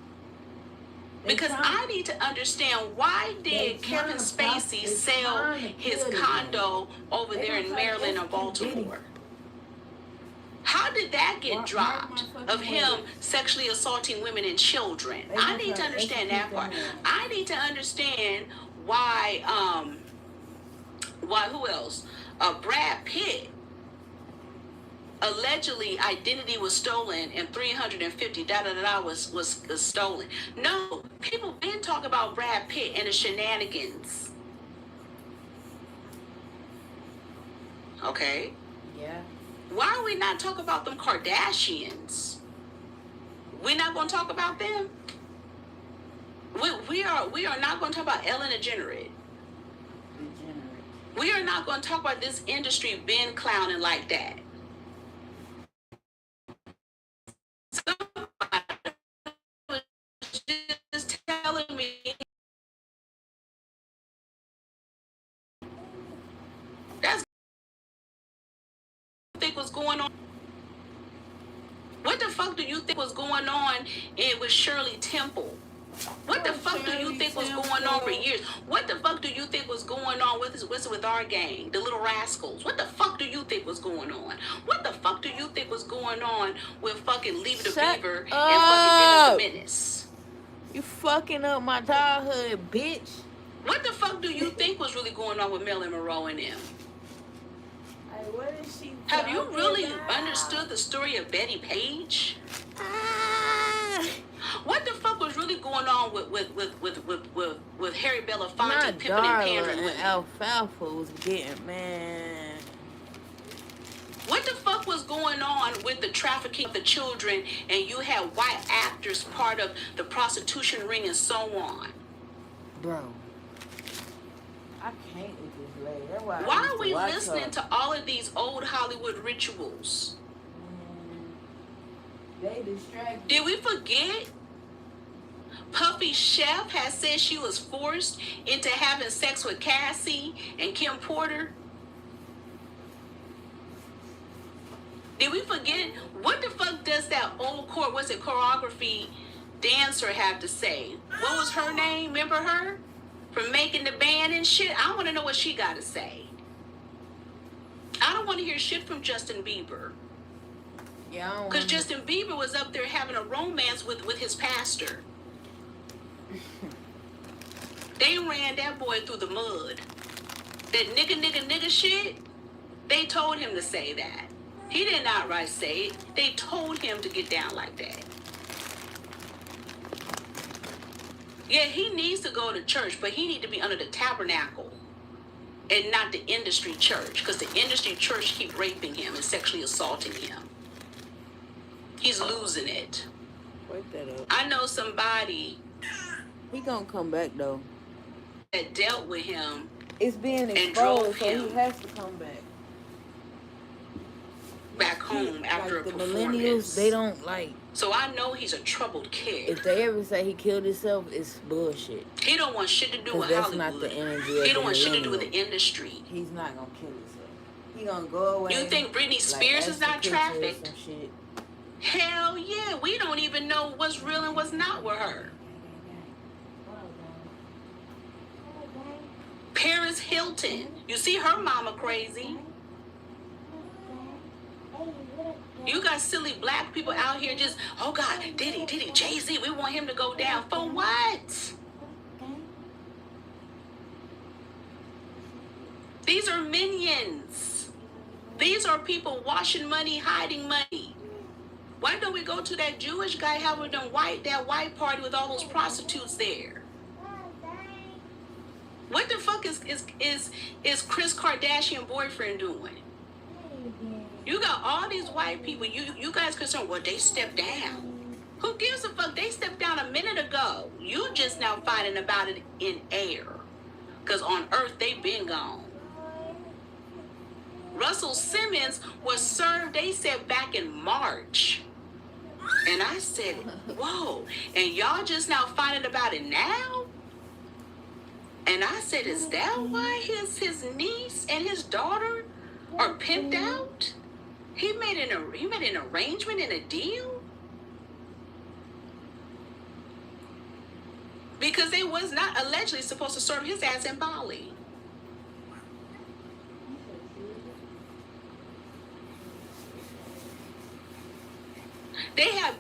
Because I need to understand, why did Kevin Spacey sell his condo over there in Maryland or Baltimore? How did that get Why dropped of him sexually assaulting women and children? I need to understand that part. I need to understand why who else? Brad Pitt allegedly identity was stolen and 350 was stolen. No, people been talking about Brad Pitt and the shenanigans. Okay. Yeah. Why are we not talking about them Kardashians? We're not going to talk about them. We are not going to talk about Ellen DeGeneres. We are not going to talk about this industry been clowning like that. Somebody was just telling me that's what think was going on. What the fuck do you think was going on with Shirley Temple? What the fuck do you think was going on for years? What the fuck do you think was going on with our gang, the Little Rascals? What the fuck do you think was going on? What the fuck do you think was going on with fucking Leave the Beaver and fucking Dennis the Menace? You fucking up my childhood, bitch. What the fuck do you think was really going on with Marilyn Monroe and them? What is she? Have you really understood the story of Betty Page? What the fuck was really going on with Harry Belafonte pimping and pandering women? Alfalfa was getting, man. What the fuck was going on with the trafficking of the children, and you had white actors part of the prostitution ring and so on? Bro, I can't with this lady. That's why are we listening to all of these old Hollywood rituals? They distract. Did we forget? Puffy Chef has said she was forced into having sex with Cassie and Kim Porter. Did we forget? What the fuck does that old choreography dancer have to say? What was her name? Remember her? From making the band and shit? I want to know what she got to say. I don't want to hear shit from Justin Bieber. Yeah, because Justin Bieber was up there having a romance with his pastor. They ran that boy through the mud. That nigga shit, they told him to say that. He didn't outright say it. They told him to get down like that. Yeah, he needs to go to church, but he needs to be under the tabernacle and not the industry church, because the industry church keep raping him and sexually assaulting him. He's losing it. Wake that up. I know somebody. He gonna come back though. That dealt with him. It's being exposed, so he has to come back. Back home after like a the performance. Millennials, they don't like. So I know he's a troubled kid. If they ever say he killed himself, it's bullshit. He don't want shit to do with that's Hollywood. Not the energy. He don't want shit to do with the industry. He's not gonna kill himself. He gonna go away. You think Britney Spears is not trafficked? Shit. Hell yeah, we don't even know what's real and what's not with her. Paris Hilton, you see her mama crazy. You got silly black people out here just, oh God, Diddy, Jay-Z, we want him to go down. For what? These are minions. These are people washing money, hiding money. Why don't we go to that Jewish guy having that white party with all those prostitutes there? What the fuck is Kris Kardashian boyfriend doing? You got all these white people. You guys concerned? Well, they stepped down. Who gives a fuck? They stepped down a minute ago. You just now finding about it in air, because on Earth they've been gone. Russell Simmons was served, they said, back in March. And I said, whoa. And y'all just now finding about it now? And I said, is that why his niece and his daughter are pimped out? He made an arrangement and a deal? Because they was not allegedly supposed to serve his ass in Bali.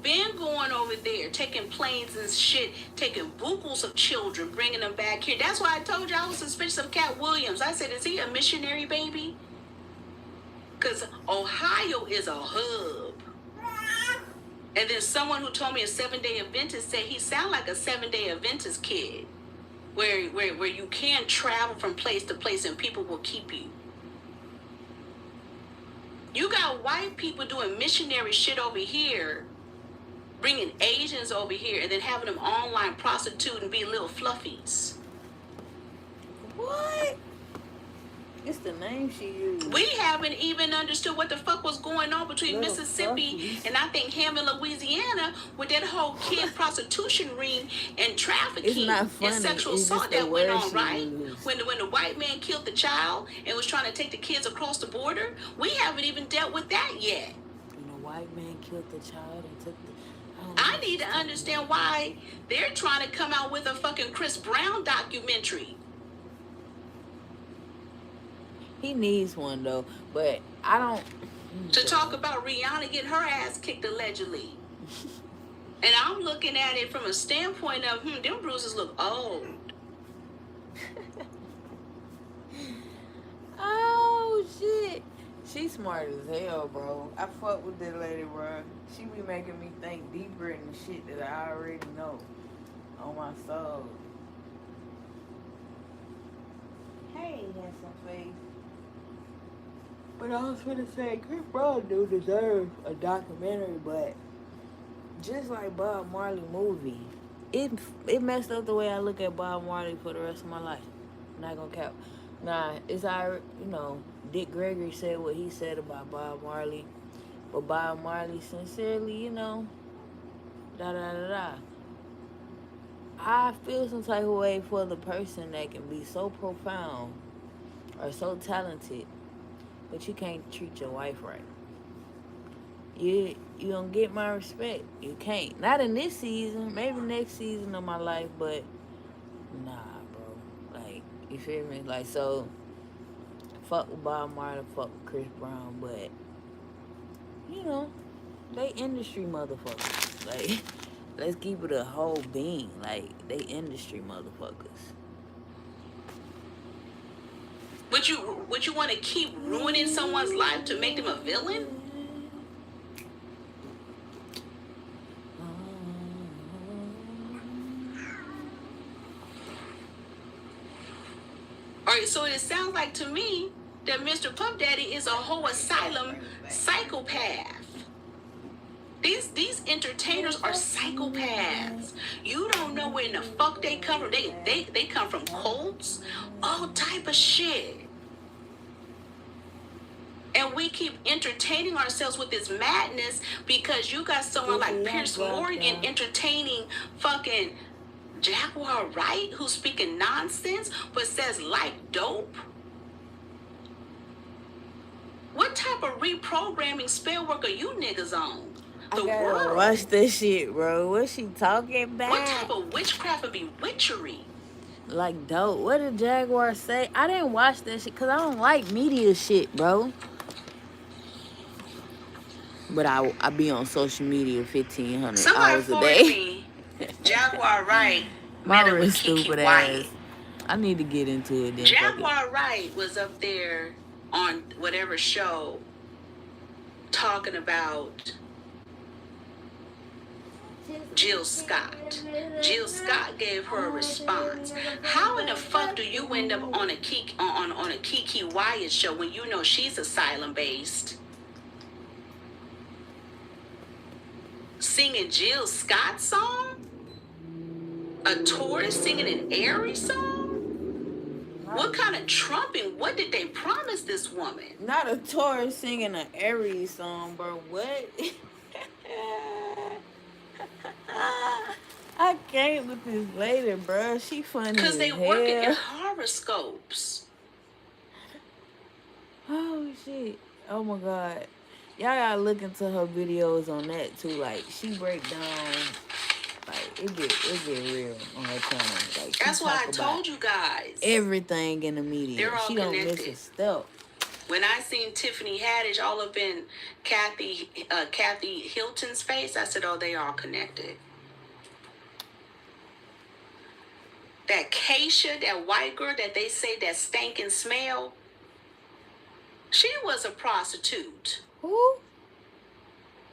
been going over there, taking planes and shit, taking bucals of children, bringing them back here. That's why I told you I was suspicious of Cat Williams. I said, is he a missionary baby? Because Ohio is a hub. And then someone who told me a 7-day Adventist said he sound like a 7-day Adventist kid. Where you can travel from place to place and people will keep you. You got white people doing missionary shit over here, bringing Asians over here, and then having them online prostitute and be little fluffies. What? It's the name she used. We haven't even understood what the fuck was going on between Little Mississippi fluffies. and I think Hammond, Louisiana, with that whole kid prostitution ring and trafficking not funny. and sexual It's assault just the that went word on, she right? used. When the white man killed the child and was trying to take the kids across the border, we haven't even dealt with that yet. And the white man killed the child and took the... I need to understand why they're trying to come out with a fucking Chris Brown documentary. He needs one, though. But I don't... To talk about Rihanna getting her ass kicked allegedly. And I'm looking at it from a standpoint of, them bruises look old. Oh, shit. She's smart as hell, bro. I fuck with that lady, bro. She be making me think deeper in the shit that I already know. On my soul. Hey, handsome face. But I was gonna say, Chris Brown do deserve a documentary, but just like Bob Marley movie, it messed up the way I look at Bob Marley for the rest of my life. I'm not gonna cap. Nah, it's our, Dick Gregory said what he said about Bob Marley, but Bob Marley sincerely, da da da da. I feel some type of way for the person that can be so profound or so talented, but you can't treat your wife right. You don't get my respect. You can't. Not in this season. Maybe next season of my life, but nah, bro. Like, you feel me? Like, so, fuck with Bob Marley, fuck with Chris Brown, but, they industry motherfuckers. Like, let's keep it a whole being. Like, they industry motherfuckers. Would you want to keep ruining someone's life to make them a villain? All right, so it sounds like to me that Mr. Puff Daddy is a whole asylum psychopath. These entertainers are psychopaths. You don't know where in the fuck they come from. They come from cults, all type of shit. And we keep entertaining ourselves with this madness because you got someone like Pierce Morgan entertaining fucking Jaguar Wright, who's speaking nonsense but says like dope. What type of reprogramming spell work are you niggas on? I gotta watch this shit, bro. What's she talking about? What type of witchcraft would be witchery? Like dope. What did Jaguar say? I didn't watch that shit because I don't like media shit, bro. But I be on social media 1,500 hours a day. Me, Jaguar Wright. My stupid ass. I need to get into it then. Jaguar Wright was up there on whatever show talking about Jill Scott. Jill Scott gave her a response. How in the fuck do you end up on a Kiki Wyatt show when you know she's asylum based? Singing Jill Scott's song? A tourist singing an Aries song? What kind of trumping? What did they promise this woman? Not a tourist singing an Aries song, bro. What? I can't with this lady, bro. She funny because they as working hell. in horoscopes. Oh shit! Oh my god! Y'all gotta look into her videos on that too. Like she break down, like it get real on her channel. Like that's why I told you guys everything in the media. they're all she connected. don't miss a step. When I seen Tiffany Haddish all up in Kathy Hilton's face, I said, "Oh, they all connected." That Keisha, that white girl that they say that stank and smell, she was a prostitute. Who?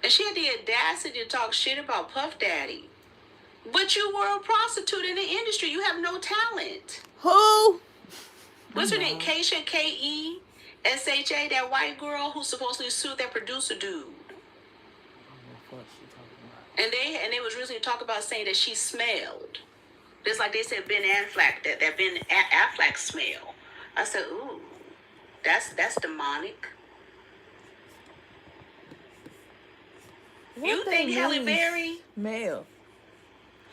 And she had the audacity to talk shit about Puff Daddy. But you were a prostitute in the industry. You have no talent. Who? What's her name? Keisha, Kesha, that white girl who supposedly sued that producer dude. And they was recently talking about saying that she smelled. Just like they said Ben Affleck, that Ben Affleck smell. I said, ooh, that's demonic. What You think Halle Berry smell?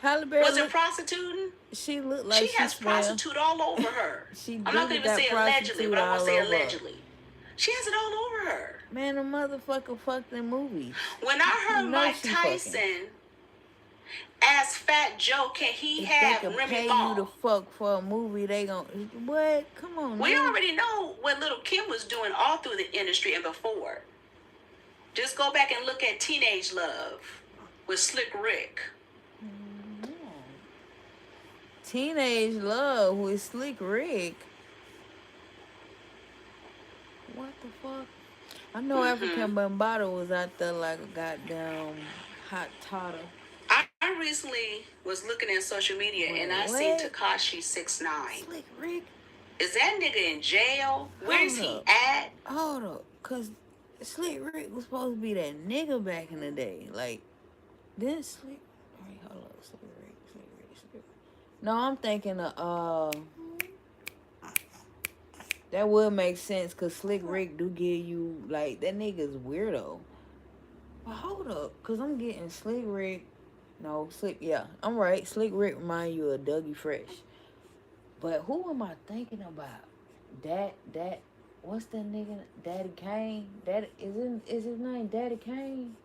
Halle Berry was a prostituting? She looked like she has prostitute all over her. I'm not going to even say allegedly, but I'm going to say allegedly. She has it all over her. Man, the motherfucker fucked in movies. When I heard Mike Tyson ask Fat Joe, can he have Remy Ma? If they can pay you to fuck for a movie, they gon' what? Come on, we already know what Little Kim was doing all through the industry and before. Just go back and look at Teenage Love with Slick Rick. Teenage Love with Slick Rick. What the fuck? I know African Bambaataa was out there like a goddamn hot totter. I recently was looking at social media and I seen Tekashi 6ix9ine. Slick Rick? Is that nigga in jail? Where's he at? Hold up, cause Slick Rick was supposed to be that nigga back in the day. Like, then Slick. Alright, hold up, Slick Rick. No, I'm thinking of that would make sense, cause Slick Rick do give you like that nigga's weirdo. But hold up, cause I'm getting Slick Rick. No, yeah, I'm right. Slick Rick remind you of Dougie Fresh. But who am I thinking about? That what's that nigga? Daddy Kane? Is his name Daddy Kane?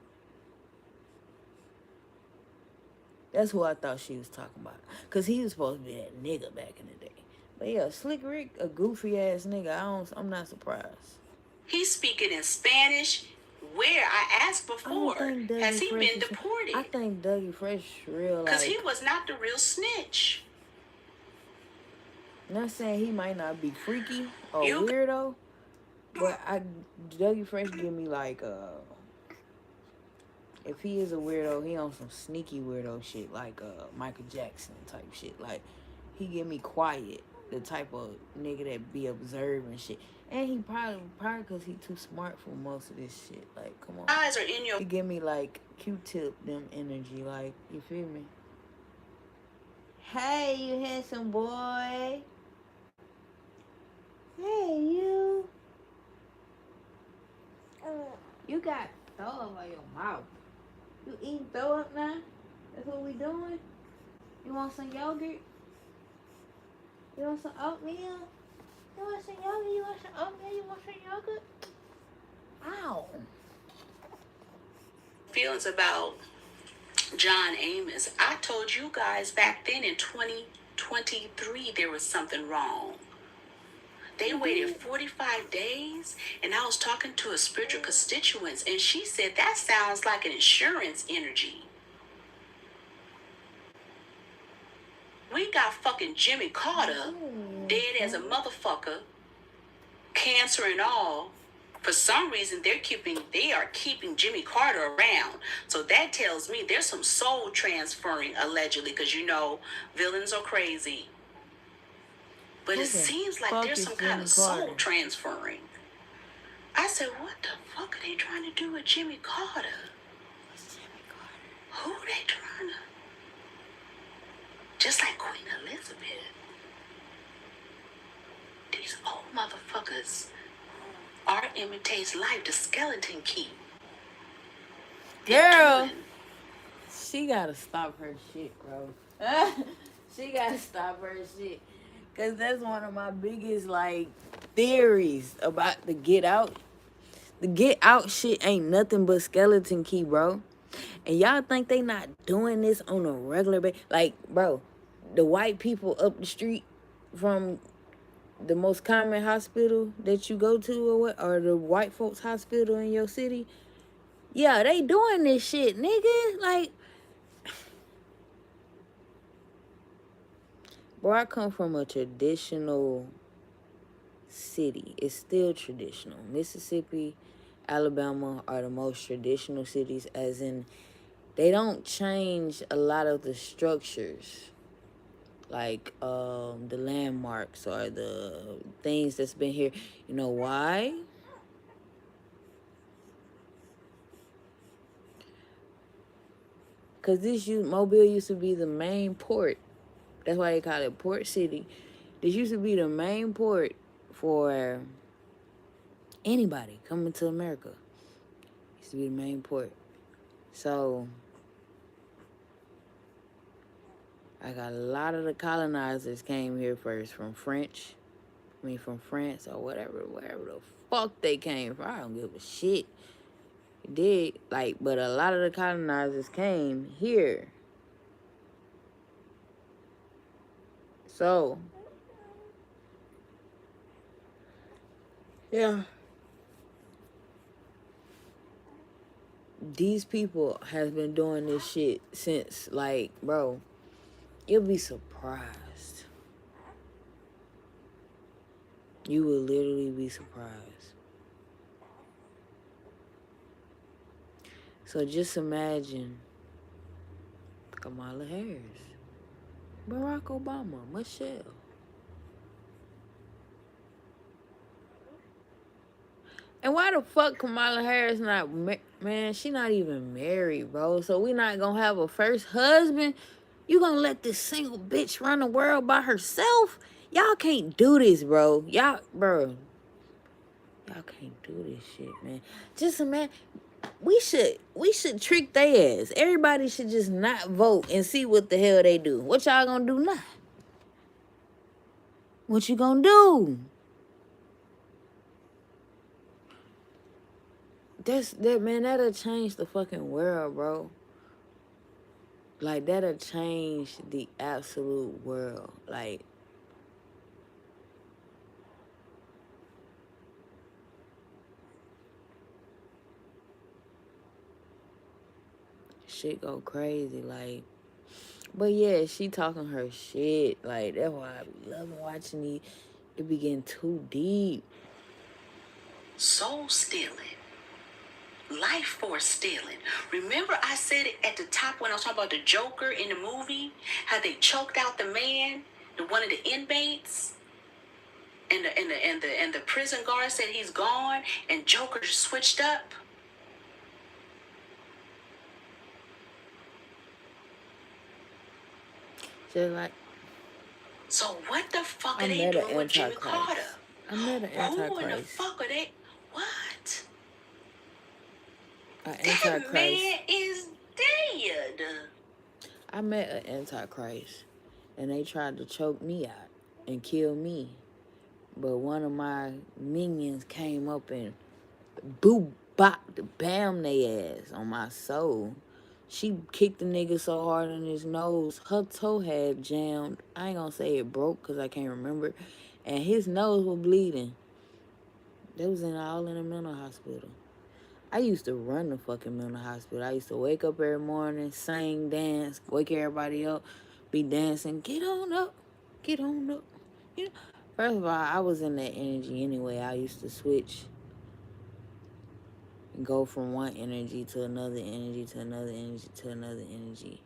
That's who I thought she was talking about. Cause he was supposed to be that nigga back in the day. But yeah, Slick Rick, a goofy ass nigga. I'm not surprised. He's speaking in Spanish. Where I asked before, has he been deported? I think Dougie Fresh real. Because he was not the real snitch. Not saying he might not be freaky or weirdo, but Dougie Fresh give me like if he is a weirdo, he on some sneaky weirdo shit like Michael Jackson type shit. Like he give me quiet, the type of nigga that be observing shit. And he probably because he too smart for most of this shit. Like, come on. Eyes are in your. He give me like Q-tip them energy. Like, you feel me? Hey, you handsome boy. Hey, you. You got throw up on your mouth. You eating throw up now? That's what we doing? You want some yogurt? You want some oatmeal? You want some yogurt? You want some oatmeal? You want some yogurt? Ow. Feelings about John Amos. I told you guys back then in 2023 there was something wrong. They waited 45 days, and I was talking to a spiritual constituent, and she said that sounds like an insurance energy. We got fucking Jimmy Carter dead as a motherfucker, cancer and all. For some reason, they are keeping Jimmy Carter around. So that tells me there's some soul transferring allegedly, because you know villains are crazy. But it seems like there's some kind of soul transferring. I said, what the fuck are they trying to do with Jimmy Carter? What's Jimmy Carter? Who are they trying to? Just like Queen Elizabeth. These old motherfuckers. Art imitates life. The skeleton key. Girl, she gotta stop her shit, bro. She gotta stop her shit. Cause that's one of my biggest like theories about the Get Out. The Get Out shit ain't nothing but skeleton key, bro. And y'all think they not doing this on a regular basis? Like, bro, the white people up the street from the most common hospital that you go to, or what, or the white folks hospital in your city, yeah, they doing this shit, nigga. Like, bro, I come from a traditional city. It's still traditional. Mississippi, Alabama are the most traditional cities, as in they don't change a lot of the structures, like the landmarks or the things that's been here. You know why? Because Mobile used to be the main port. That's why they call it Port City. This used to be the main port for anybody coming to America. Used to be the main port. So, I got a lot of the colonizers came here first from France or whatever, wherever the fuck they came from. I don't give a shit. Did like, but a lot of the colonizers came here. So, yeah, these people has been doing this shit since, like, bro, you'll be surprised. You will literally be surprised. So just imagine Kamala Harris, Barack Obama, Michelle. And why the fuck Kamala Harris not, man, she not even married, bro. So we not gonna have a first husband? You gonna let this single bitch run the world by herself? Y'all can't do this, bro. Y'all can't do this shit, man. Just imagine, we should trick they ass. Everybody should just not vote and see what the hell they do. What y'all gonna do now? What you gonna do? That'll change the fucking world, bro. Like, that'll change the absolute world. Like, shit go crazy. Like, but yeah, she talking her shit. Like, that's why I be loving watching these. It be getting too deep. Soul stealing. Life force stealing. Remember I said it at the top when I was talking about the Joker in the movie? How they choked out the man, one of the inmates? And the prison guard said he's gone, and Joker switched up. Just like, so what the fuck are they doing with Jimmy Carter? I met an Antichrist. Who in the fuck are they? What? That man is dead. I met an Antichrist, and they tried to choke me out and kill me. But one of my minions came up and boo bop bam they ass on my soul. She kicked the nigga so hard in his nose, her toe had jammed. I ain't gonna say it broke because I can't remember. And his nose was bleeding. They was all in a mental hospital. I used to run the fucking mental hospital. I used to wake up every morning, sing, dance, wake everybody up, be dancing, get on up, get on up. You know, first of all, I was in that energy anyway. I used to switch and go from one energy to another energy to another energy to another energy.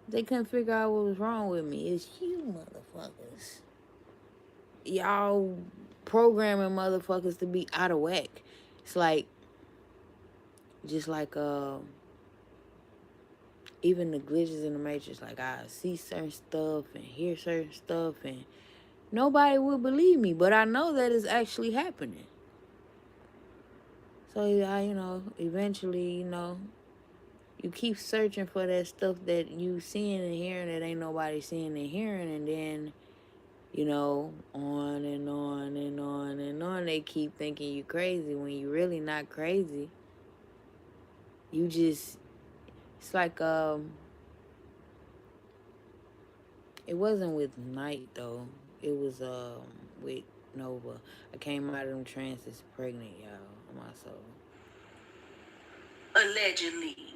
They couldn't figure out what was wrong with me. It's you motherfuckers. Y'all programming motherfuckers to be out of whack. It's like, just like even the glitches in the matrix. Like, I see certain stuff and hear certain stuff, and nobody will believe me, but I know that it's actually happening. So eventually, you keep searching for that stuff that you seeing and hearing that ain't nobody seeing and hearing, and then, on and on and on and on. They keep thinking you crazy when you really not crazy. You just, it's like, it wasn't with Night, though. It was, with Nova. I came out of them trances pregnant, y'all, on my soul. Allegedly.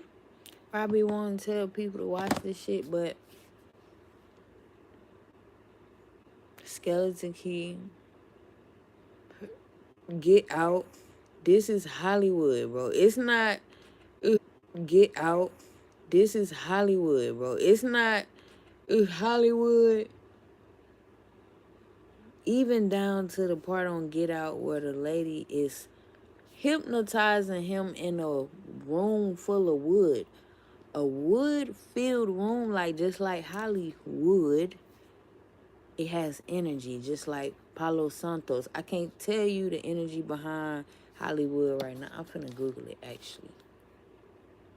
Probably won't tell people to watch this shit, but Skeleton Key, Get Out. This is Hollywood, bro. It's not Get Out. This is Hollywood, bro. It's not Hollywood. Even down to the part on Get Out where the lady is hypnotizing him in a room full of wood. A wood-filled room, like just like Hollywood. It has energy, just like Palo Santos. I can't tell you the energy behind Hollywood right now. I'm finna Google it, actually.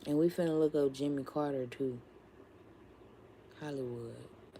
And we finna look up Jimmy Carter, too. Hollywood.